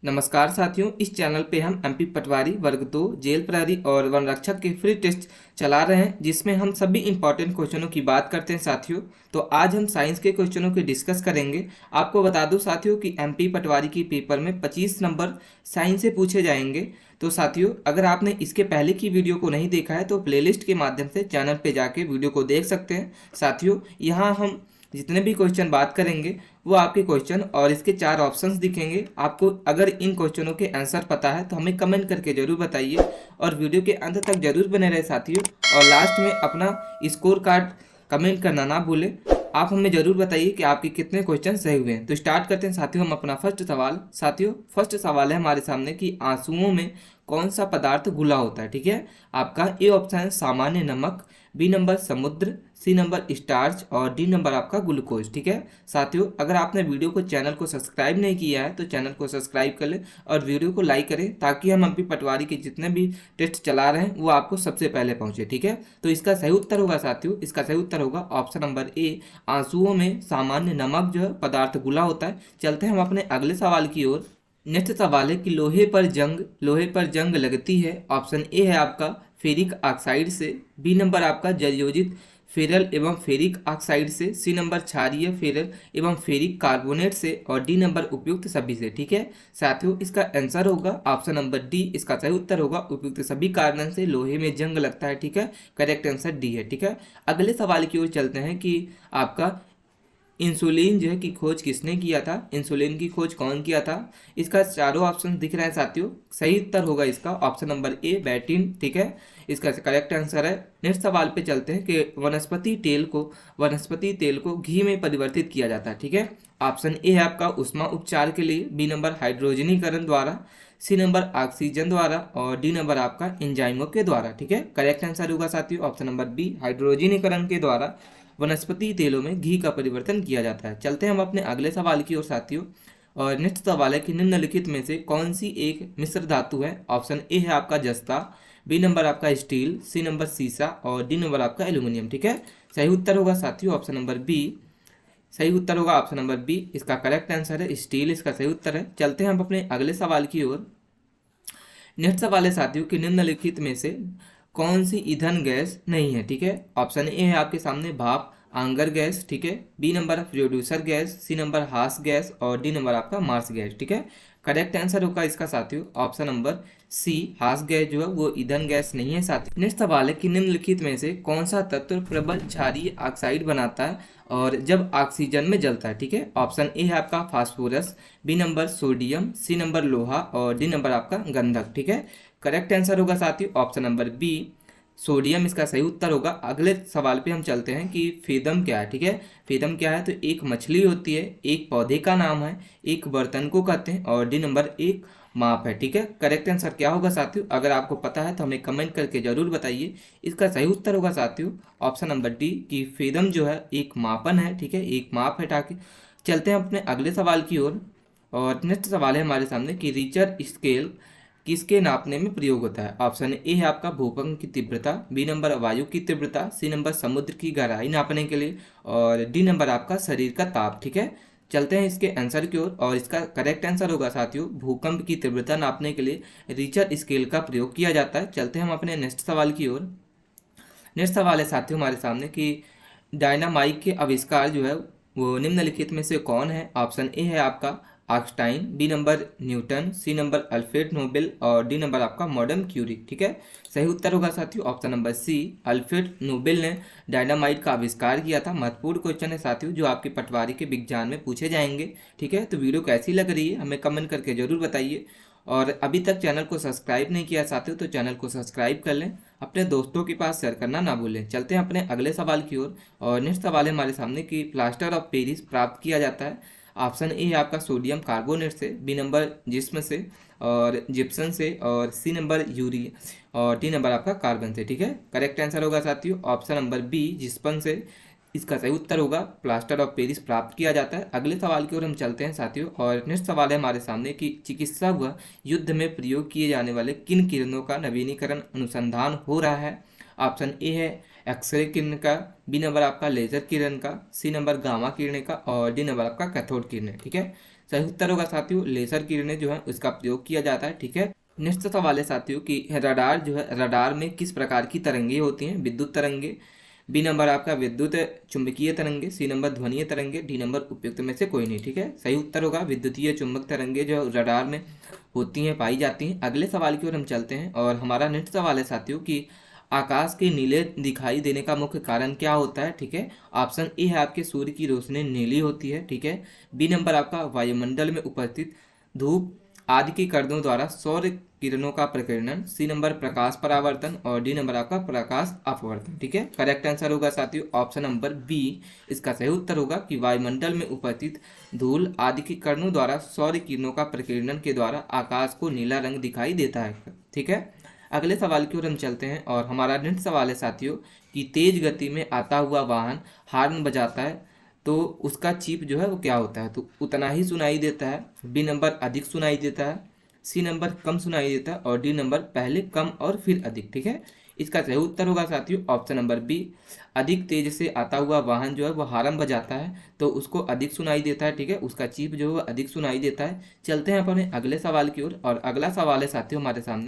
नमस्कार साथियों, इस चैनल पे हम एमपी पटवारी वर्ग 2 जेल प्रहरी और वन रक्षक के फ्री टेस्ट चला रहे हैं, जिसमें हम सभी इंपॉर्टेंट क्वेश्चनों की बात करते हैं साथियों। तो आज हम साइंस के क्वेश्चनों की डिस्कस करेंगे। आपको बता दूं साथियों कि एमपी पटवारी की पेपर में 25 नंबर साइंस से पूछे जाएंगे। तो साथियों, अगर आपने इसके पहले की वीडियो को नहीं देखा है तो प्लेलिस्ट के माध्यम से चैनल पे जाके वीडियो को देख सकते हैं। साथियों, यहाँ हम जितने भी क्वेश्चन बात करेंगे वो आपके क्वेश्चन और इसके 4 ऑप्शंस दिखेंगे। आपको अगर इन क्वेश्चनों के आंसर पता है तो हमें कमेंट करके जरूर बताइए और वीडियो के अंत तक जरूर बने रहे साथियों। और लास्ट में अपना स्कोर कार्ड कमेंट करना ना भूलें। आप हमें जरूर बताइए कि आपके कितने क्वेश्चन सही हुए हैं। तो स्टार्ट करते हैं साथियों हम अपना फर्स्ट सवाल। साथियों, फर्स्ट सवाल है हमारे सामने कि आंसुओं में कौन सा पदार्थ घुला होता है। ठीक है, आपका ए ऑप्शन है सामान्य नमक, बी नंबर समुद्र, सी नंबर स्टार्च और डी नंबर आपका ग्लूकोज। ठीक है साथियों, अगर आपने वीडियो को चैनल को सब्सक्राइब नहीं किया है तो चैनल को सब्सक्राइब कर ले और वीडियो को लाइक करें, ताकि हम एमपी पटवारी के जितने भी टेस्ट चला रहे हैं वो आपको सबसे पहले पहुंचे। ठीक है, तो इसका सही उत्तर होगा साथियों, इसका सही उत्तर होगा ऑप्शन नंबर ए, आंसुओं में सामान्य नमक जो है पदार्थ घुला होता है। चलते हैं हम अपने अगले सवाल की ओर। नेक्स्ट सवाल है कि लोहे पर जंग लगती है। ऑप्शन ए है आपका फेरिक ऑक्साइड से, बी नंबर आपका जलयोजित फेरल एवं फेरिक ऑक्साइड से, सी नंबर क्षारीय फेरल एवं फेरिक कार्बोनेट से और डी नंबर उपयुक्त सभी से। ठीक है साथियों, इसका आंसर होगा ऑप्शन नंबर डी, इसका सही उत्तर होगा उपयुक्त सभी कारण से लोहे में जंग लगता है। ठीक है, करेक्ट आंसर डी है। ठीक है, अगले सवाल की ओर चलते हैं कि आपका इंसुलिन जो है की खोज किसने किया था। इंसुलिन की खोज कौन किया था। इसका चारों ऑप्शन दिख रहे हैं साथियों, सही उत्तर होगा इसका ऑप्शन नंबर ए, बैटिन। ठीक है, इसका करेक्ट आंसर है। नेक्स्ट सवाल पे चलते हैं कि वनस्पति तेल को घी में परिवर्तित किया जाता है। ठीक है, ऑप्शन ए है आपका ऊष्मा उपचार के लिए, बी नंबर हाइड्रोजनीकरण द्वारा, सी नंबर ऑक्सीजन द्वारा और डी नंबर आपका एंजाइमों के द्वारा। ठीक है, करेक्ट आंसर होगा साथियों ऑप्शन नंबर बी, हाइड्रोजनीकरण के द्वारा वनस्पति तेलों में घी का परिवर्तन किया जाता है। चलते हैं हम अपने अगले सवाल की ओर साथियों। और नेक्स्ट सवाल है कि निम्नलिखित में से कौन सी एक मिश्र धातु है। ऑप्शन ए है आपका जस्ता, बी नंबर आपका स्टील, सी नंबर सीसा और डी नंबर आपका एल्यूमिनियम। ठीक है, सही उत्तर होगा साथियों ऑप्शन नंबर बी, सही उत्तर होगा ऑप्शन नंबर बी, इसका करेक्ट आंसर है स्टील, इसका सही उत्तर है। चलते हैं हम अपने अगले सवाल की ओर। नेक्स्ट सवाल है साथियों कि निम्नलिखित में से कौन सी ईंधन गैस नहीं है। ठीक है, ऑप्शन ए है आपके सामने भाप आंगर गैस, ठीक है, B number producer gas, C number हास गैस और डी नंबर आपका मार्स गैस। ठीक है, करेक्ट आंसर होगा इसका साथियों ऑप्शन नंबर सी, हास गैस जो है वो ईंधन गैस नहीं है साथियों। नेक्स्ट सवाल है कि निम्नलिखित में से कौन सा तत्व प्रबल क्षारीय ऑक्साइड बनाता है और जब ऑक्सीजन में जलता है। ठीक है, ऑप्शन ए है आपका phosphorus, B number sodium, C number लोहा और डी नंबर आपका गंधक। ठीक है, करेक्ट आंसर होगा साथियों ऑप्शन नंबर बी, सोडियम, इसका सही उत्तर होगा। अगले सवाल पे हम चलते हैं कि फेदम क्या है। ठीक है, फेदम क्या है तो एक मछली होती है, एक पौधे का नाम है, एक बर्तन को कहते हैं और डी नंबर एक माप है। ठीक है, करेक्ट आंसर क्या होगा साथियों, अगर आपको पता है तो हमें कमेंट करके जरूर बताइए। इसका सही उत्तर होगा साथियों ऑप्शन नंबर डी कि फेदम जो है एक मापन है। ठीक है, एक माप है। ताकि चलते हैं अपने अगले सवाल की ओर। और नेक्स्ट सवाल है हमारे सामने कि रिचर स्केल किसके नापने में प्रयोग होता है। ऑप्शन ए है आपका भूकंप की तीव्रता, बी नंबर वायु की तीव्रता, सी नंबर समुद्र की गहराई नापने के लिए और डी नंबर आपका शरीर का ताप। ठीक है, चलते हैं इसके आंसर की ओर। और इसका करेक्ट आंसर होगा साथियों भूकंप की तीव्रता नापने के लिए रिचर स्केल का प्रयोग किया जाता है। चलते हैं हम अपने नेक्स्ट सवाल की ओर। नेक्स्ट सवाल है साथियों हमारे सामने कि डायनामाइट के आविष्कार जो है वो निम्नलिखित में से कौन है। ऑप्शन ए है आपका Einstein, B number Newton, C number Alfred Nobel और डी नंबर आपका मॉडर्न क्यूरी। ठीक है, सही उत्तर होगा साथियों option number C, Alfred Nobel ने डायनामाइट का आविष्कार किया था। महत्वपूर्ण क्वेश्चन है साथियों जो आपके पटवारी के विज्ञान में पूछे जाएंगे। ठीक है, तो वीडियो कैसी लग रही है हमें कमेंट करके जरूर बताइए। और अभी तक चैनल को सब्सक्राइब नहीं किया साथियों तो चैनल को सब्सक्राइब कर लें, अपने दोस्तों के पास शेयर करना ना भूलें। चलते हैं अपने अगले सवाल की ओर। और नेक्स्ट सवाल है हमारे सामने कि प्लास्टर ऑफ पेरिस प्राप्त किया जाता है। ऑप्शन ए है आपका सोडियम कार्बोनेट से, बी नंबर जिस्म से और जिप्सन से और सी नंबर यूरिया और डी नंबर आपका कार्बन से। ठीक है, करेक्ट आंसर होगा साथियों ऑप्शन नंबर बी, जिस्पन से, इसका सही उत्तर होगा प्लास्टर ऑफ पेरिस प्राप्त किया जाता है। अगले सवाल की ओर हम चलते हैं साथियों। और नेक्स्ट सवाल है हमारे सामने कि चिकित्सा व युद्ध में प्रयोग किए जाने वाले किन किरणों का नवीनीकरण अनुसंधान हो रहा है। ऑप्शन ए है एक्सरे किरण का, बी नंबर आपका लेजर किरण का, सी नंबर गामा किरण का और डी नंबर आपका कैथोड किरण। ठीक है, सही उत्तर होगा साथियों लेजर किरणें जो है उसका प्रयोग किया जाता है। ठीक है, नेक्स्ट सवाल है साथियों कि रडार जो है, रडार में किस प्रकार की तरंगे होती हैं? विद्युत तरंगे, बी नंबर आपका विद्युत चुंबकीय तरंगे, सी नंबर ध्वनीय तरंगे, डी नंबर उपयुक्त में से कोई नहीं। ठीक है, सही उत्तर होगा विद्युतीय चुंबक तरंगे जो रडार में होती हैं, पाई जाती हैं। अगले सवाल की ओर हम चलते हैं और हमारा नेक्स्ट सवाल है साथियों कि आकाश के नीले दिखाई देने का मुख्य कारण क्या होता है? ठीक है, ऑप्शन ए है आपके सूर्य की रोशनी नीली होती है। ठीक है, बी नंबर आपका वायुमंडल में उपस्थित धूप आदि के कणों द्वारा सौर किरणों का प्रकीर्णन, सी नंबर प्रकाश परावर्तन और डी नंबर आपका प्रकाश अपवर्तन। ठीक है, करेक्ट आंसर होगा साथियों ऑप्शन नंबर बी, इसका सही उत्तर होगा कि वायुमंडल में उपस्थित धूल आदि के कणों द्वारा सौर किरणों का प्रकीर्णन के द्वारा आकाश को नीला रंग दिखाई देता है। ठीक है, अगले सवाल की ओर हम चलते हैं और हमारा नेक्स्ट सवाल है साथियों कि तेज गति में आता हुआ वाहन हार्न बजाता है तो उसका चीप जो है वो क्या होता है? तो उतना ही सुनाई देता है, बी नंबर अधिक सुनाई देता है, सी नंबर कम सुनाई देता है और डी नंबर पहले कम और फिर अधिक। ठीक है, इसका सही उत्तर होगा साथियों ऑप्शन नंबर बी, अधिक तेज से आता हुआ वाहन जो है वो हार्न बजाता है तो उसको अधिक सुनाई देता है। ठीक है, उसका चीप जो है वो अधिक सुनाई देता है। चलते हैं अपने अगले सवाल की ओर और अगला सवाल है साथियों हमारे सामने,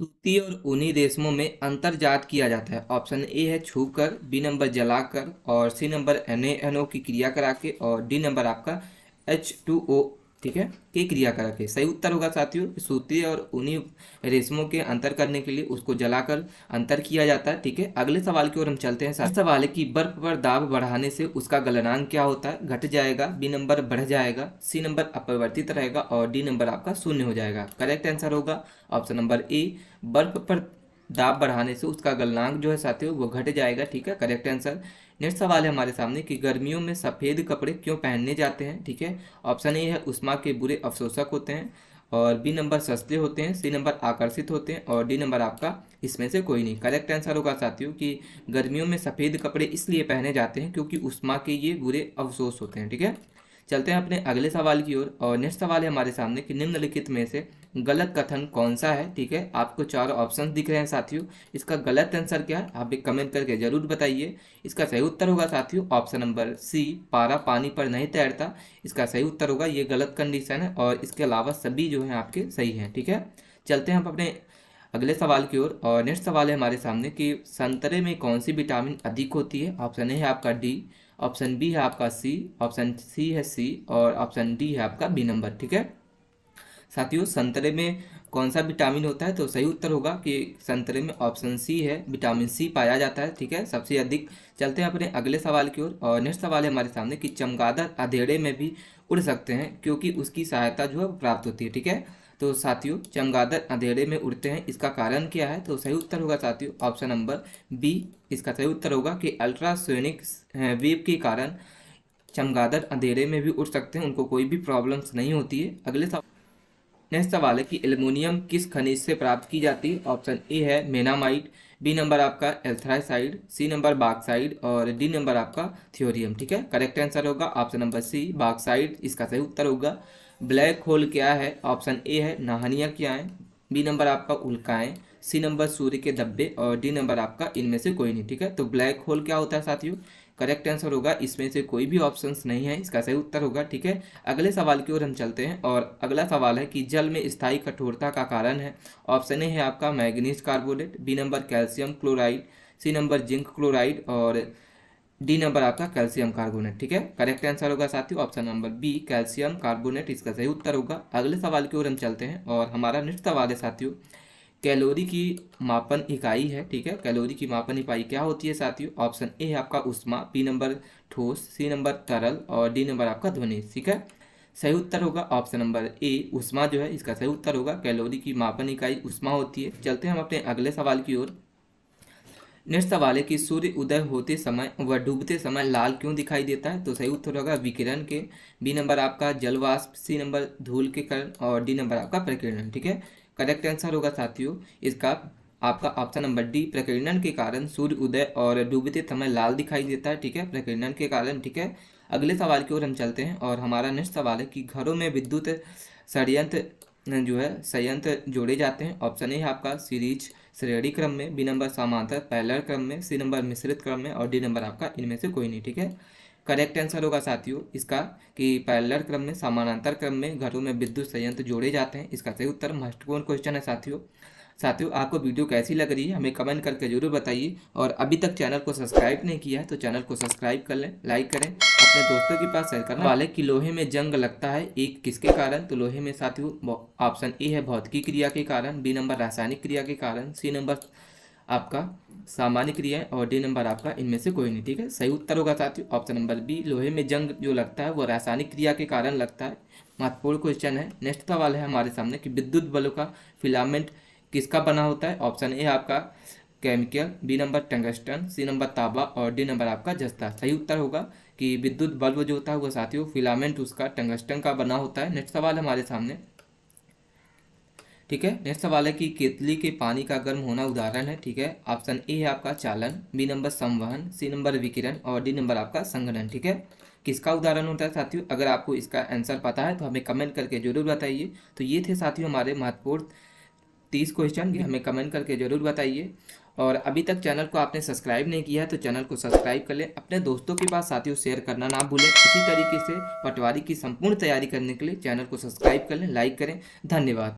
सूती और ऊनी रेशमों में अंतर्जात किया जाता है। ऑप्शन ए है छूकर, बी नंबर जलाकर और सी नंबर NaNO की क्रिया करा के और डी नंबर आपका H2O ठीक है की क्रिया करा के। सही उत्तर होगा साथियों सूती और ऊनी रेशमों के अंतर करने के लिए उसको जलाकर अंतर किया जाता है। ठीक है, अगले सवाल की ओर हम चलते हैं। सवाल है कि बर्फ पर दाब बढ़ाने से उसका गलनांक क्या होता है? घट जाएगा, बी नंबर बढ़ जाएगा, सी नंबर अपरिवर्तित रहेगा और डी नंबर आपका शून्य हो जाएगा। करेक्ट आंसर होगा ऑप्शन नंबर ए, बर्फ पर दाब बढ़ाने से उसका गलनांक जो है साथियों वो घट जाएगा। ठीक है, करेक्ट आंसर। नेक्स्ट सवाल है हमारे सामने कि गर्मियों में सफ़ेद कपड़े क्यों पहनने जाते हैं? ठीक है, ऑप्शन ए है उष्मा के बुरे अवशोषक होते हैं और बी नंबर सस्ते होते हैं, सी नंबर आकर्षित होते हैं और डी नंबर आपका इसमें से कोई नहीं। करेक्ट आंसर होगा साथियों कि गर्मियों में सफ़ेद कपड़े इसलिए पहने जाते हैं क्योंकि उष्मा के ये बुरे अवशोष होते हैं। ठीक है, चलते हैं अपने अगले सवाल की ओर और नेक्स्ट सवाल है हमारे सामने कि निम्नलिखित में से गलत कथन कौन सा है? ठीक है, आपको चारों ऑप्शन दिख रहे हैं साथियों, इसका गलत आंसर क्या है आप एक कमेंट करके जरूर बताइए। इसका सही उत्तर होगा साथियों ऑप्शन नंबर सी, पारा पानी पर नहीं तैरता। इसका सही उत्तर होगा, ये गलत कंडीशन है और इसके अलावा सभी जो हैं आपके सही हैं। ठीक है, चलते हैं हम अपने अगले सवाल की ओर और नेक्स्ट सवाल है हमारे सामने कि संतरे में कौन सी विटामिन अधिक होती है? ऑप्शन ए है आपका डी, ऑप्शन बी है आपका सी, ऑप्शन सी है सी और ऑप्शन डी है आपका बी नंबर। ठीक है साथियों, संतरे में कौन सा विटामिन होता है? तो सही उत्तर होगा कि संतरे में ऑप्शन सी है, विटामिन सी पाया जाता है। ठीक है, सबसे अधिक। चलते हैं अपने अगले सवाल की ओर और नेक्स्ट सवाल है हमारे सामने कि चमगादड़ अंधेरे में भी उड़ सकते हैं क्योंकि उसकी सहायता जो है वो प्राप्त होती है। ठीक है, तो साथियों चमगादड़ अंधेरे में उड़ते हैं, इसका कारण क्या है? तो सही उत्तर होगा साथियों ऑप्शन नंबर बी, इसका सही उत्तर होगा कि अल्ट्रासोनिक वेव के कारण चमगादड़ अंधेरे में भी उड़ सकते हैं, उनको कोई भी प्रॉब्लम्स नहीं होती है। अगले नेक्स्ट सवाल है कि एल्युमिनियम किस खनिज से प्राप्त की जाती है? ऑप्शन ए है मेनामाइट, बी नंबर आपका एल्थ्राइसाइड, सी नंबर बाक्साइड और डी नंबर आपका थ्योरियम। ठीक है, करेक्ट आंसर होगा ऑप्शन नंबर सी, बाक्साइड, इसका सही उत्तर होगा। ब्लैक होल क्या है? ऑप्शन ए है नाहनियाँ क्या है, बी नंबर आपका उल्काएं, सी नंबर सूर्य के धब्बे और डी नंबर आपका इनमें से कोई नहीं। ठीक है, तो ब्लैक होल क्या होता है साथियों? करेक्ट आंसर होगा इसमें से कोई भी ऑप्शंस नहीं है, इसका सही उत्तर होगा। ठीक है, अगले सवाल की ओर हम चलते हैं और अगला सवाल है कि जल में स्थायी कठोरता का कारण है। ऑप्शन ए है आपका manganese carbonate, B number calcium chloride, C number zinc chloride और डी नंबर आपका कैल्शियम कार्बोनेट। ठीक है, करेक्ट आंसर होगा साथियों option number B, calcium carbonate, इसका सही उत्तर होगा। अगले सवाल की ओर हम चलते हैं और हमारा नेक्स्ट सवाल है साथियों कैलोरी की मापन इकाई है। ठीक है, कैलोरी की मापन इकाई क्या होती है साथियों? ऑप्शन ए है आपका उष्मा, बी नंबर ठोस, सी नंबर तरल और डी नंबर आपका ध्वनि। ठीक है, सही उत्तर होगा ऑप्शन नंबर ए, उष्मा जो है इसका सही उत्तर होगा। कैलोरी की मापन इकाई उष्मा होती है। चलते हैं हम अपने अगले सवाल की ओर। नेक्स्ट सवाल है कि सूर्य उदय होते समय व डूबते समय लाल क्यों दिखाई देता है? तो सही उत्तर होगा विकिरण के, बी नंबर आपका जलवाष्प, सी नंबर धूल के कारण और डी नंबर आपका प्रकीर्णन। ठीक है, करेक्ट आंसर होगा साथियों इसका आपका ऑप्शन नंबर डी, प्रकीर्णन के कारण सूर्य उदय और डूबते समय लाल दिखाई देता है। ठीक है, प्रकीर्णन के कारण। ठीक है, अगले सवाल की ओर हम चलते हैं और हमारा नेक्स्ट सवाल है कि घरों में विद्युत षड्यंत्र जो है संयंत्र जोड़े जाते हैं। ऑप्शन ए है आपका सीरीज श्रेणी क्रम में, बी नंबर समांतर पैरेलल क्रम में, सी नंबर मिश्रित क्रम में और डी नंबर आपका इनमें से कोई नहीं। ठीक है, करेक्ट आंसर होगा साथियों इसका कि पैरेलल क्रम में समानांतर क्रम में घरों में विद्युत संयंत्र जोड़े जाते हैं। इसका सही उत्तर महत्वपूर्ण क्वेश्चन है साथियों। आपको वीडियो कैसी लग रही है हमें कमेंट करके जरूर बताइए, और अभी तक चैनल को सब्सक्राइब नहीं किया है तो चैनल को सब्सक्राइब कर लें, लाइक करें, अपने दोस्तों के पास शेयर करना वाले कि लोहे में जंग लगता है एक किसके कारण। तो लोहे में साथियों ऑप्शन ए है भौतिकी क्रिया के कारण, बी नंबर रासायनिक क्रिया के कारण, सी नंबर आपका सामान्य क्रिया है, और डी नंबर आपका इनमें से कोई नहीं। ठीक है, सही उत्तर होगा साथियों ऑप्शन नंबर बी, लोहे में जंग जो लगता है वो रासायनिक क्रिया के कारण लगता है। महत्वपूर्ण क्वेश्चन है। नेक्स्ट सवाल है हमारे सामने कि विद्युत बल्ब का फिलामेंट किसका बना होता है। ऑप्शन ए आपका chemical, B number tungsten, C number तांबा, और डी नंबर आपका जस्ता। सही उत्तर होगा कि विद्युत बल्ब जो होता है वो साथियों फिलामेंट उसका टंगस्टन का बना होता है। नेक्स्ट सवाल हमारे सामने, ठीक है, नेक्स्ट सवाल है कि केतली के पानी का गर्म होना उदाहरण है। ठीक है, ऑप्शन ए है आपका चालन, बी नंबर संवहन, सी नंबर विकिरण, और डी नंबर आपका संघनन। ठीक है, किसका उदाहरण होता है साथियों। अगर आपको इसका आंसर पता है तो हमें कमेंट करके जरूर बताइए। तो ये थे साथियों हमारे महत्वपूर्ण 30 क्वेश्चन, हमें कमेंट करके जरूर बताइए। और अभी तक चैनल को आपने सब्सक्राइब नहीं किया है तो चैनल को सब्सक्राइब कर लें, अपने दोस्तों के पास साथियों शेयर करना ना भूलें। इसी तरीके से पटवारी की संपूर्ण तैयारी करने के लिए चैनल को सब्सक्राइब कर लें, लाइक करें। धन्यवाद।